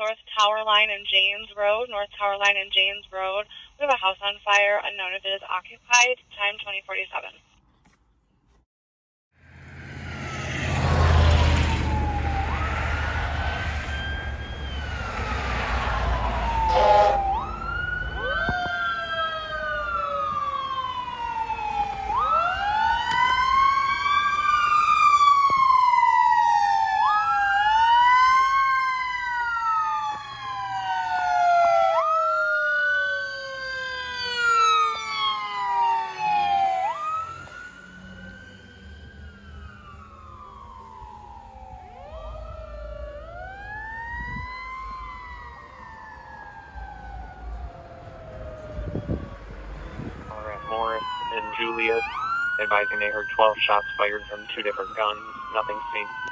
North Tower Line and James Road. North Tower Line and James Road. We have a house on fire, unknown if it is occupied. Time 2047. Morris and Julius, advising they heard 12 shots fired from 2 different guns. Nothing seen.